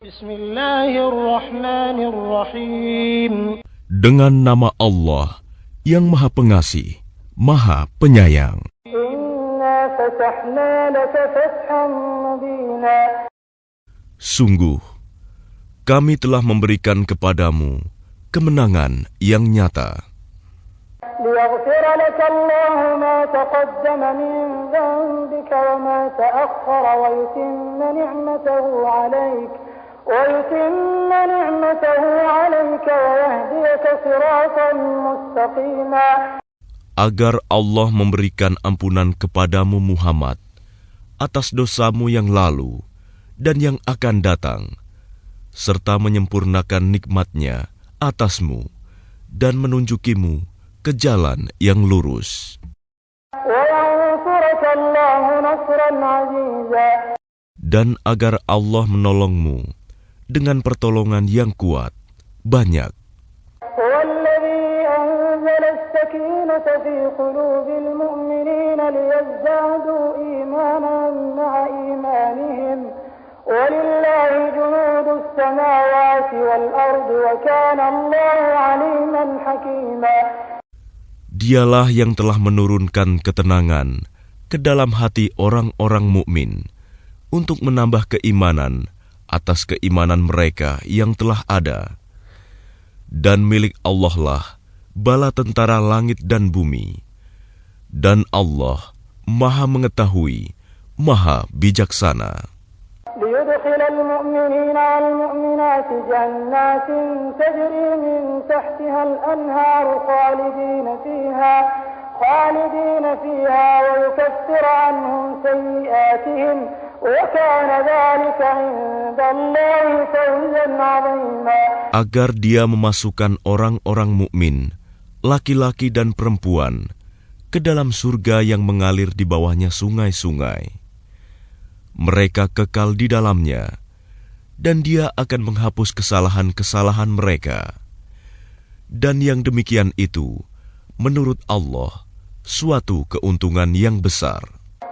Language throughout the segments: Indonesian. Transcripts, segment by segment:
Bismillahirrahmanirrahim. Dengan nama Allah yang Maha Pengasih, Maha Penyayang. Inna fatahna laka fathan mubina. Sungguh, kami telah memberikan kepadamu kemenangan yang nyata. ليغفر لك الله ما تقدم من ذنبك وما تأخر ويتم نعمته عليك ويهديك صراطا مستقيما. Agar Allah memberikan ampunan kepadamu Muhammad atas dosamu yang lalu dan yang akan datang, serta menyempurnakan nikmat-Nya atasmu dan menunjukimu ke jalan yang lurus. Dan agar Allah menolongmu dengan pertolongan yang kuat, banyak. Dialah yang telah menurunkan ketenangan ke dalam hati orang-orang mukmin untuk menambah keimanan atas keimanan mereka yang telah ada. Dan milik Allah lah bala tentara langit dan bumi. Dan Allah Maha Mengetahui, Maha Bijaksana. ليدخل المؤمنين والمؤمنات جنات تجري من تحتها الأنهار خالدين فيها ويكفر عنهم سيئاتهم وكان ذلك عند الله فوزا عظيما. Agar Dia memasukkan orang-orang mukmin, laki-laki dan perempuan, ke dalam surga yang mengalir di bawahnya sungai-sungai. Mereka kekal di dalamnya, dan Dia akan menghapus kesalahan-kesalahan mereka. Dan yang demikian itu, menurut Allah, suatu keuntungan yang besar.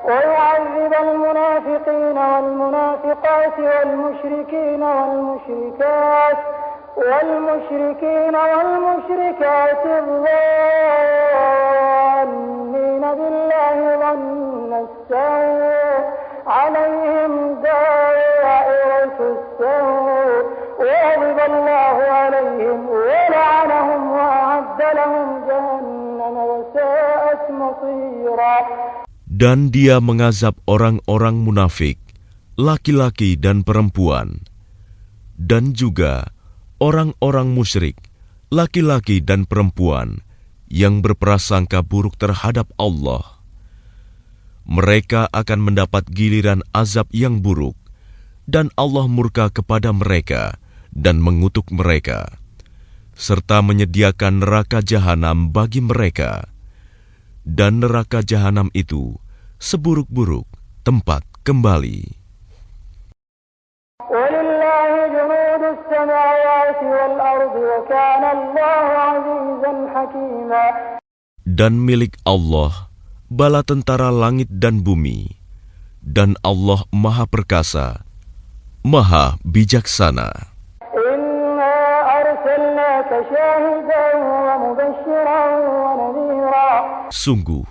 ويعذب المنافقين والمنافقات والمشركين والمشركات الظانين بالله ظن السوء عليهم دائرة السوء وغضب الله عليهم ولعنهم وأعد لهم جهنم وساءت مصيرا. Dan Dia mengazab orang-orang munafik, laki-laki dan perempuan, dan juga orang-orang musyrik, laki-laki dan perempuan yang berprasangka buruk terhadap Allah. Mereka akan mendapat giliran azab yang buruk, dan Allah murka kepada mereka dan mengutuk mereka, serta menyediakan neraka jahanam bagi mereka. Dan neraka jahanam itu seburuk-buruk tempat kembali. Dan milik Allah bala tentara langit dan bumi, dan Allah Maha Perkasa, Maha Bijaksana. Sungguh,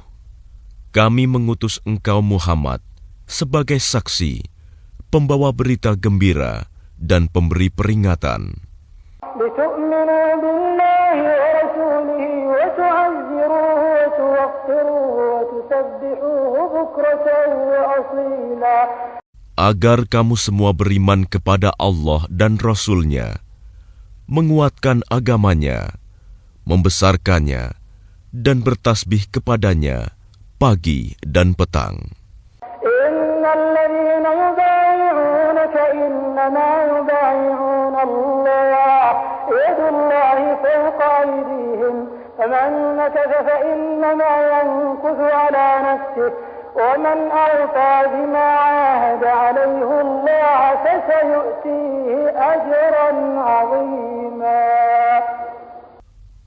kami mengutus engkau Muhammad sebagai saksi, pembawa berita gembira dan pemberi peringatan. Agar kamu semua beriman kepada Allah dan Rasul-Nya, menguatkan agamanya, membesarkannya, dan bertasbih kepadanya pagi dan petang.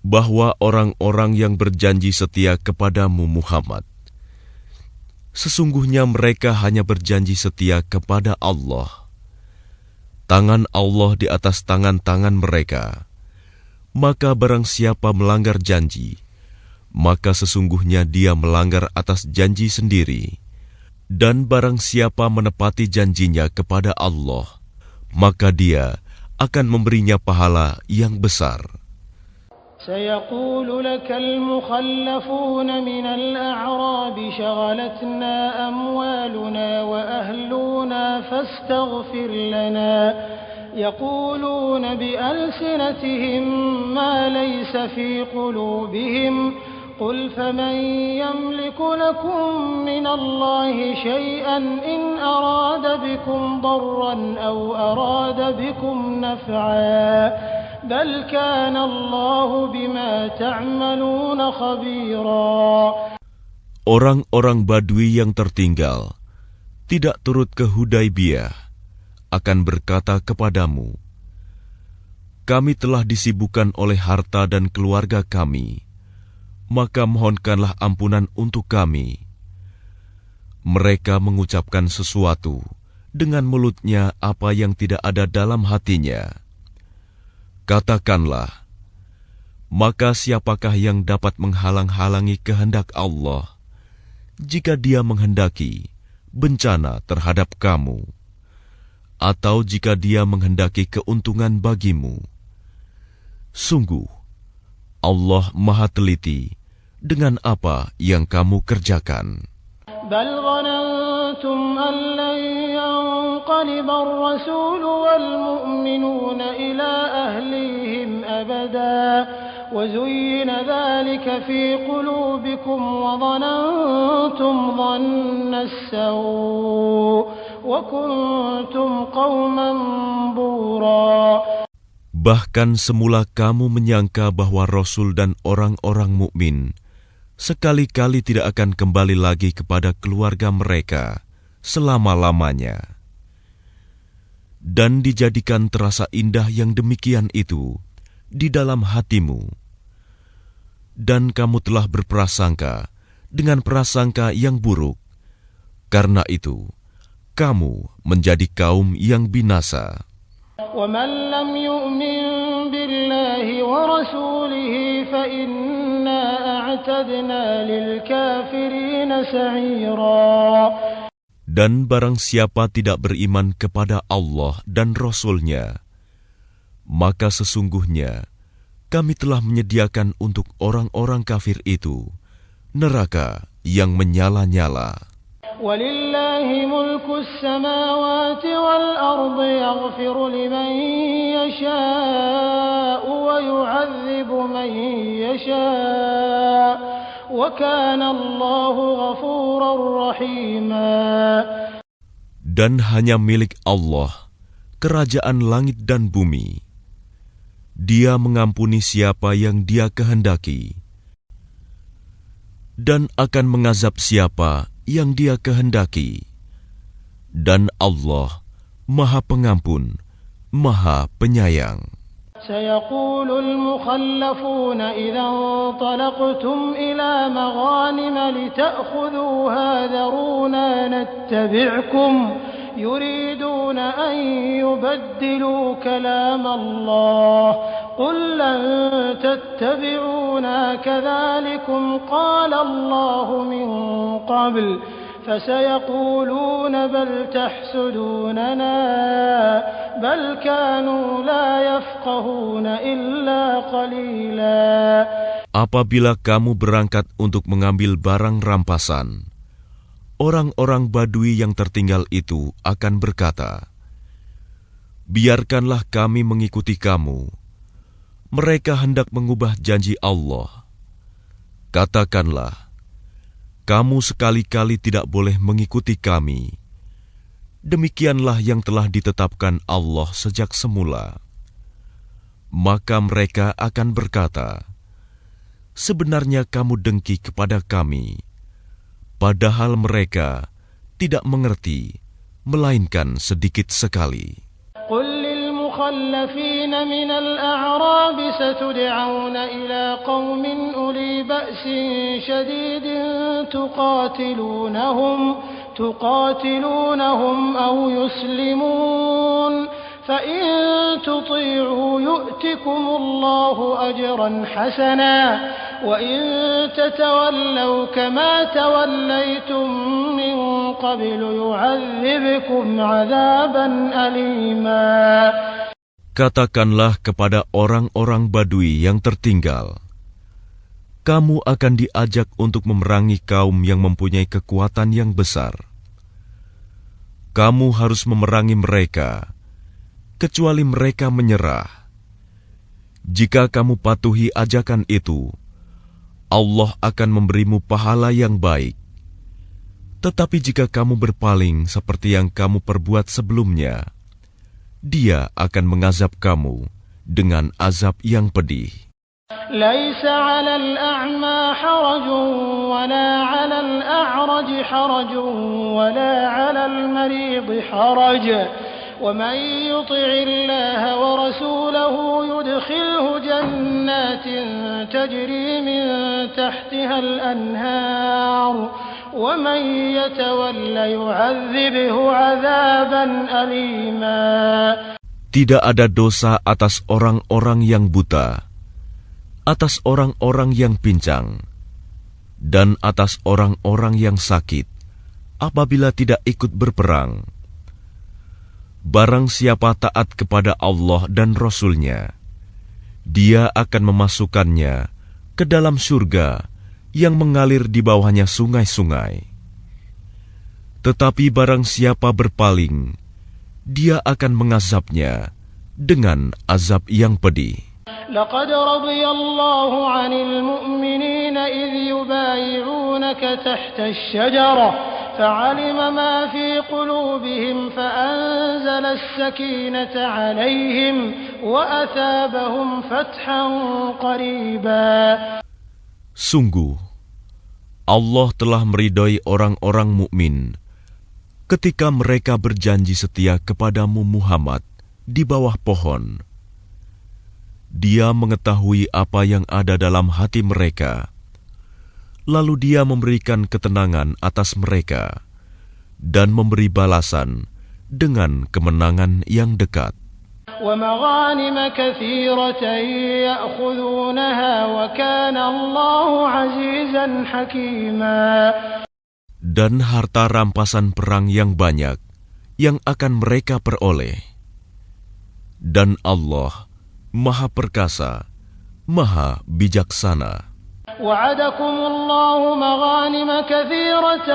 Bahwa orang-orang yang berjanji setia kepadamu Muhammad, sesungguhnya mereka hanya berjanji setia kepada Allah. tangan Allah di atas tangan-tangan mereka. Maka barang siapa melanggar janji, maka sesungguhnya dia melanggar atas janji sendiri. Dan barang siapa menepati janjinya kepada Allah, maka dia akan memberinya pahala yang besar. سيقول لك المخلفون من الأعراب شغلتنا أموالنا وأهلنا فاستغفر لنا يقولون بألسنتهم ما ليس في قلوبهم قل فمن يملك لكم من الله شيئا إن أراد بكم ضرا أو أراد بكم نفعا بل كان الله بما تعملون خبيرا. Orang-orang Badui yang tertinggal tidak turut ke Hudaibiyah akan berkata kepadamu, kami telah disibukkan oleh harta dan keluarga kami, maka mohonkanlah ampunan untuk kami. Mereka mengucapkan sesuatu dengan mulutnya apa yang tidak ada dalam hatinya. Katakanlah, maka siapakah yang dapat menghalang-halangi kehendak Allah jika Dia menghendaki bencana terhadap kamu, atau jika Dia menghendaki keuntungan bagimu? Sungguh, Allah Maha Teliti dengan apa yang kamu kerjakan. بل ظننتم أن لن ينقلب الرسول والمؤمنون إلى أهليهم أبدا وزين ذلك في قلوبكم وظننتم ظن السوء وكنتم قوما بورا. Bahkan semula kamu menyangka bahwa Rasul dan orang-orang mukmin sekali-kali tidak akan kembali lagi kepada keluarga mereka selama-lamanya. Dan dijadikan terasa indah yang demikian itu di dalam hatimu. Dan kamu telah berprasangka dengan prasangka yang buruk. Karena itu, kamu menjadi kaum yang binasa. وَمَنْ لَمْ يُؤْمِنْ بِاللَّهِ وَرَسُولِهِ فَإِنَّا أَعْتَدْنَا لِلْكَافِرِينَ سَعِيرًا. Dan barang siapa tidak beriman kepada Allah dan Rasul-Nya, maka sesungguhnya kami telah menyediakan untuk orang-orang kafir itu neraka yang menyala-nyala. وَلِلَّهِ مُلْكُ السَّمَاوَاتِ وَالْأَرْضِ يَغْفِرُ لِمَن يَشَاءُ وَيُعَذِّبُ مَن يَشَاءُ وَكَانَ اللَّهُ غَفُورًا رَّحِيمًا. Dan hanya milik Allah kerajaan langit dan bumi. Dia mengampuni siapa yang Dia kehendaki dan akan mengazab siapa yang Dia kehendaki. Dan Allah Maha Pengampun, Maha Penyayang. سيقول المخلفون إذا انطلقتم إلى مغانم لتأخذوها ذرونا نتبعكم يريدون أن يبدلوا كلام الله قل لن تتبعونا كذلكم قال الله من قبل فسيقولون بل تحسدوننا بل كانوا لا يفقهون إلا قليلا. Apabila kamu berangkat untuk mengambil barang rampasan, orang-orang Badui yang tertinggal itu akan berkata, biarkanlah kami mengikuti kamu. Mereka hendak mengubah janji Allah. Katakanlah, kamu sekali-kali tidak boleh mengikuti kami. Demikianlah yang telah ditetapkan Allah sejak semula. Maka mereka akan berkata, sebenarnya kamu dengki kepada kami, padahal mereka tidak mengerti, melainkan sedikit sekali. قل للمخلفين من الأعراب ستدعون إلى قوم أولي بأس شديد تقاتلونهم أو يسلمون فإن تطيعوا يؤتكم الله أجرا حسنا وإن تتولوا كما توليتم من قبل يعذبكم عذابا أليما. Katakanlah kepada orang-orang Badui yang tertinggal, kamu akan diajak untuk memerangi kaum yang mempunyai kekuatan yang besar. Kamu harus memerangi mereka, kecuali mereka menyerah. Jika kamu patuhi ajakan itu, Allah akan memberimu pahala yang baik. Tetapi jika kamu berpaling seperti yang kamu perbuat sebelumnya, Dia akan mengazab kamu dengan azab yang pedih. ليس على الأعمى حرج ولا على الأعرج حرج ولا على المريض حرج ومن يطع الله ورسوله يدخله جنات تجري من تحتها الأنهار ومن يتول يعذبه عذابا أليما. Tidak ada dosa atas orang-orang yang buta, atas orang-orang yang pincang, dan atas orang-orang yang sakit apabila tidak ikut berperang. Barang siapa taat kepada Allah dan Rasul-Nya, Dia akan memasukkannya ke dalam surga yang mengalir di bawahnya sungai-sungai. Tetapi barang siapa berpaling, Dia akan mengazabnya dengan azab yang pedih. لقد رضي الله عن المؤمنين إذ يبايعونك تحت الشجرة فعلم ما في قلوبهم فأنزل السكينة عليهم وأثابهم فتحا قريبا. Sungguh, Allah telah meridai orang-orang mukmin ketika mereka berjanji setia kepadamu Muhammad di bawah pohon. Dia mengetahui apa yang ada dalam hati mereka, lalu Dia memberikan ketenangan atas mereka dan memberi balasan dengan kemenangan yang dekat. ومغانم كثيرة يأخذونها وكان الله عزيزا حكيما. Dan harta rampasan perang yang banyak yang akan mereka peroleh. Dan Allah Maha Perkasa, Maha Bijaksana. وعدكم الله مغانم كثيرة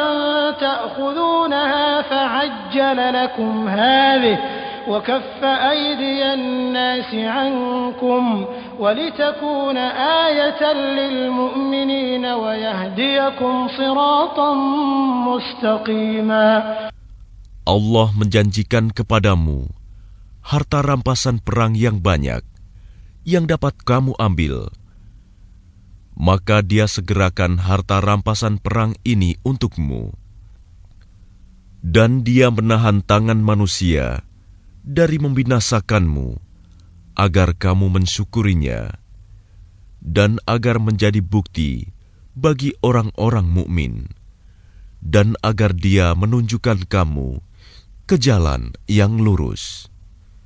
تأخذونها فعجل لكم هذه وكف أيدي الناس عنكم ولتكون آية للمؤمنين ويهديكم صراطا مستقيما. Allah menjanjikan kepadamu harta rampasan perang yang banyak yang dapat kamu ambil. Maka Dia segerakan harta rampasan perang ini untukmu. Dan Dia menahan tangan manusia dari membinasakanmu, agar kamu mensyukurinya, dan agar menjadi bukti bagi orang-orang mukmin, dan agar Dia menunjukkan kamu ke jalan yang lurus.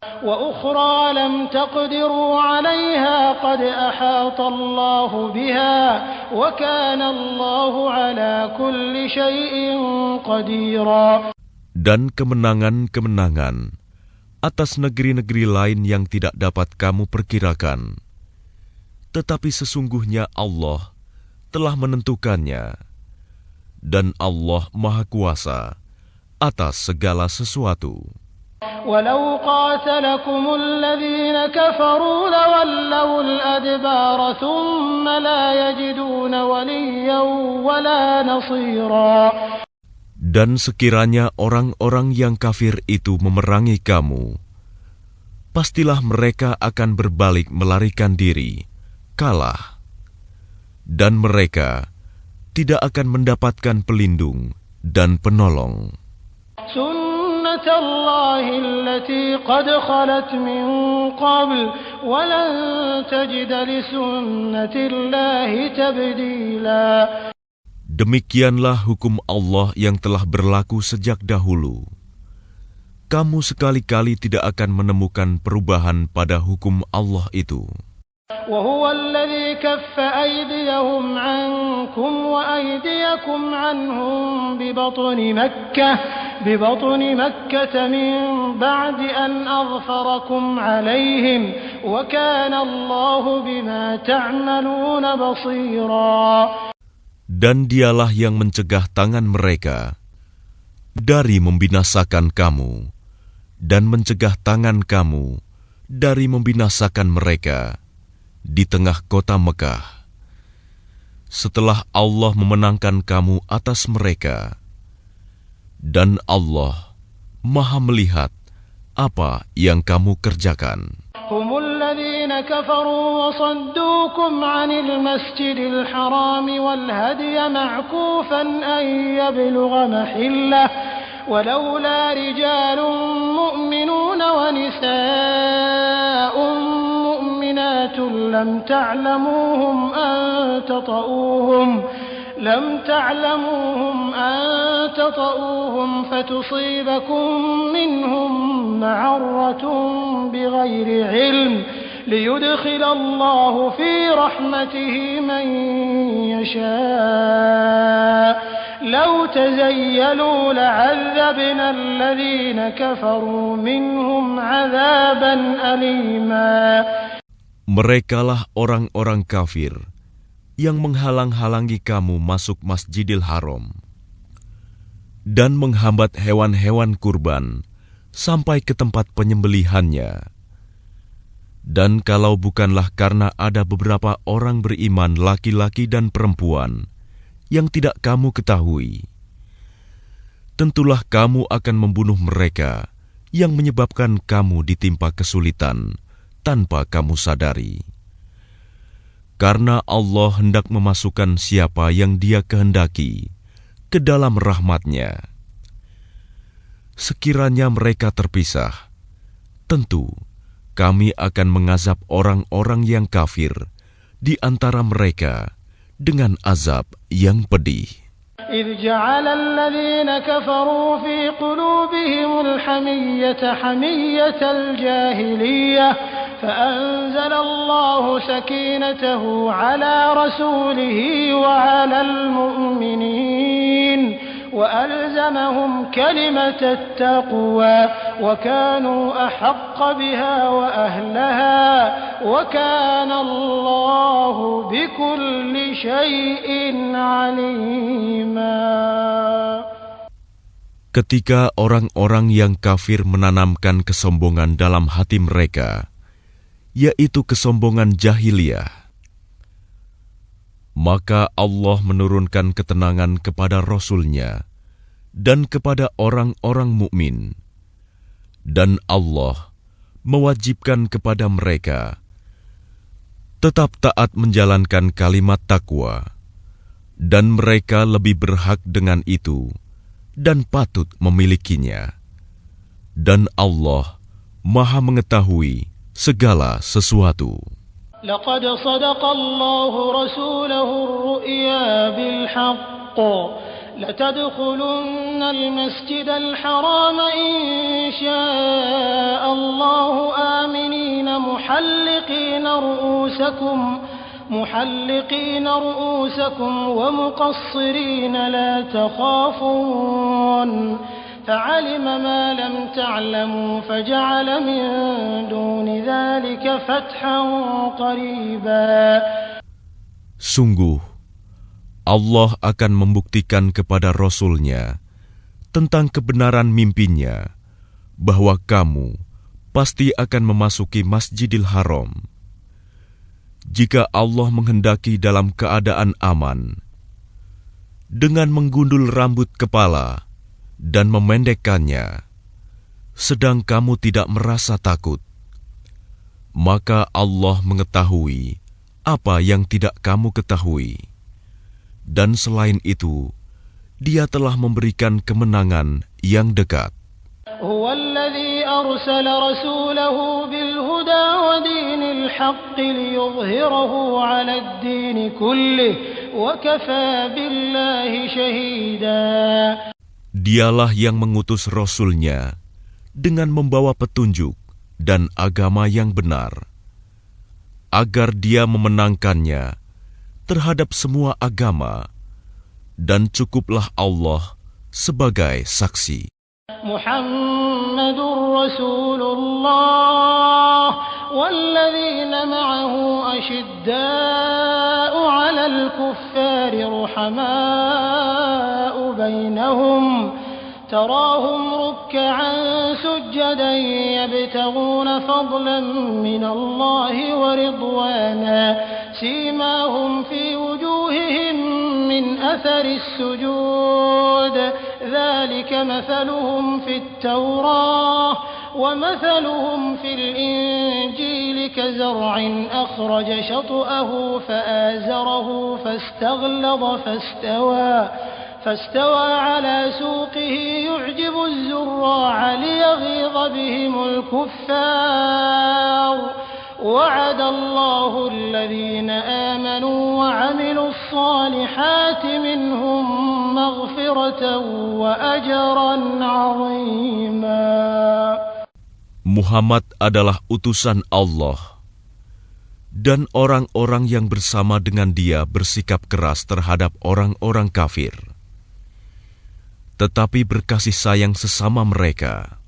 وأخرى لم تقدروا عليها قد أحاط الله بها وكان الله على كل شيء قديرا. Dan kemenangan-kemenangan atas negeri-negeri lain yang tidak dapat kamu perkirakan. Tetapi sesungguhnya Allah telah menentukannya, dan Allah Maha Kuasa atas segala sesuatu. ولو قاتلكم الذين كفروا لولوا الأدبار ثم لا يجدون وليا ولا نصيرا. Dan sekiranya orang-orang yang kafir itu memerangi kamu, pastilah mereka akan berbalik melarikan diri, kalah. Dan mereka tidak akan mendapatkan pelindung dan penolong. سنة الله التي قد خلت من قبل ولن تجد لسنة الله تبديلا. Demikianlah hukum Allah yang telah berlaku sejak dahulu. kamu sekali-kali tidak akan menemukan perubahan pada hukum Allah itu. وهو الذي كف أيديهم عنكم وأيديكم عنهم ببطن مكة من بعد أن أظفركم عليهم وكان الله بما تعملون بصيرا. Dan dialah yang mencegah tangan mereka dari membinasakan kamu dan mencegah tangan kamu dari membinasakan mereka di tengah kota Mekah, setelah Allah memenangkan kamu atas mereka, dan Allah Maha melihat apa yang kamu kerjakan. هم الذين كفروا وصدوكم عن المسجد الحرام والهدي معكوفا أن يبلغ محله ولولا رجال مؤمنون ونساء مؤمنات لم تعلموهم أن تطؤوهم فتصيبكم منهم معرة بغير علم ليدخل الله في رحمته من يشاء لو تزيلوا لعذبنا الذين كفروا منهم عذابا أليما. Merekalah orang-orang kafir yang menghalang-halangi kamu masuk Masjidil Haram dan menghambat hewan-hewan kurban sampai ke tempat penyembelihannya. Dan kalau bukanlah karena ada beberapa orang beriman laki-laki dan perempuan yang tidak kamu ketahui, tentulah kamu akan membunuh mereka yang menyebabkan kamu ditimpa kesulitan tanpa kamu sadari. Karena Allah hendak memasukkan siapa yang Dia kehendaki ke dalam rahmat-Nya. Sekiranya mereka terpisah, tentu kami akan mengazab orang-orang yang kafir di antara mereka dengan azab yang pedih. إذ جعل الذين كفروا في قلوبهم الحمية حمية الجاهلية فأنزل الله سكينته على رسوله وعلى المؤمنين وألزمهم كلمة التقوى وكانوا أحق بها وأهلها وكان الله بكل شيء عليما. Ketika orang-orang yang kafir menanamkan kesombongan dalam hati mereka, yaitu kesombongan jahiliyah, maka Allah menurunkan ketenangan kepada Rasul-Nya dan kepada orang-orang mukmin, dan Allah mewajibkan kepada mereka tetap taat menjalankan kalimat takwa, dan mereka lebih berhak dengan itu dan patut memilikinya. Dan Allah Maha mengetahui segala sesuatu. لقد صدق الله رسوله الرؤيا بالحق لتدخلن المسجد الحرام إن شاء الله آمنين محلقين رؤوسكم ومقصرين لا تخافون فعلم ما لم تعلموا فجعل من دون ذلك فتحا قريبا. Sungguh, Allah akan membuktikan kepada Rasul-Nya tentang kebenaran mimpinya bahwa kamu pasti akan memasuki Masjidil Haram jika Allah menghendaki dalam keadaan aman, dengan menggundul rambut kepala dan memendekkannya, sedang kamu tidak merasa takut, maka Allah mengetahui apa yang tidak kamu ketahui. Dan selain itu, Dia telah memberikan kemenangan yang dekat. هو الذي أرسل رسوله بالهدى ودين الحق ليظهره على الدين كله وكفى بالله شهيدا. Dialah yang mengutus Rasul-Nya dengan membawa petunjuk dan agama yang benar, agar dia memenangkannya terhadap semua agama, dan cukuplah Allah sebagai saksi. Muhammadur Rasulullah walladzina ma'ahu ashidda'u 'alal kuffari ruhama'u bainahum تراهم ركعا سجدا يبتغون فضلا من الله ورضوانا سيماهم في وجوههم من أثر السجود ذلك مثلهم في التوراة ومثلهم في الإنجيل كزرع أخرج شطأه فآزره فاستغلظ فاستوى على سوقه يعجب الزراع ليغيظ بهم الكفار وعد الله الذين آمنوا وعملوا الصالحات منهم مغفرة وأجرا عظيما. Muhammad adalah utusan Allah, dan orang-orang yang bersama dengan dia bersikap keras terhadap orang-orang kafir, tetapi berkasih sayang sesama mereka.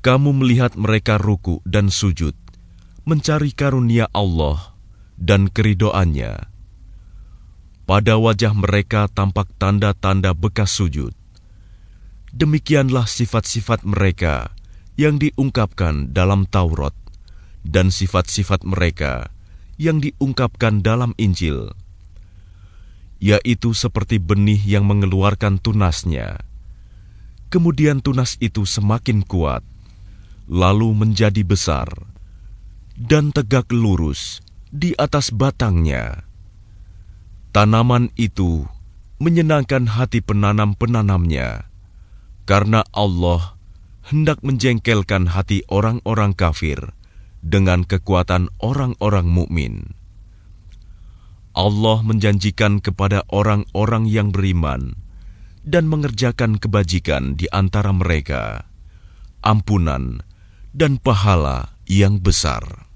Kamu melihat mereka ruku dan sujud, mencari karunia Allah dan keridoannya. Pada wajah mereka tampak tanda-tanda bekas sujud. Demikianlah sifat-sifat mereka yang diungkapkan dalam Taurat, dan sifat-sifat mereka yang diungkapkan dalam Injil, yaitu seperti benih yang mengeluarkan tunasnya. Kemudian tunas itu semakin kuat, lalu menjadi besar, dan tegak lurus di atas batangnya. Tanaman itu menyenangkan hati penanam-penanamnya, karena Allah hendak menjengkelkan hati orang-orang kafir dengan kekuatan orang-orang mukmin. Allah menjanjikan kepada orang-orang yang beriman dan mengerjakan kebajikan di antara mereka ampunan dan pahala yang besar.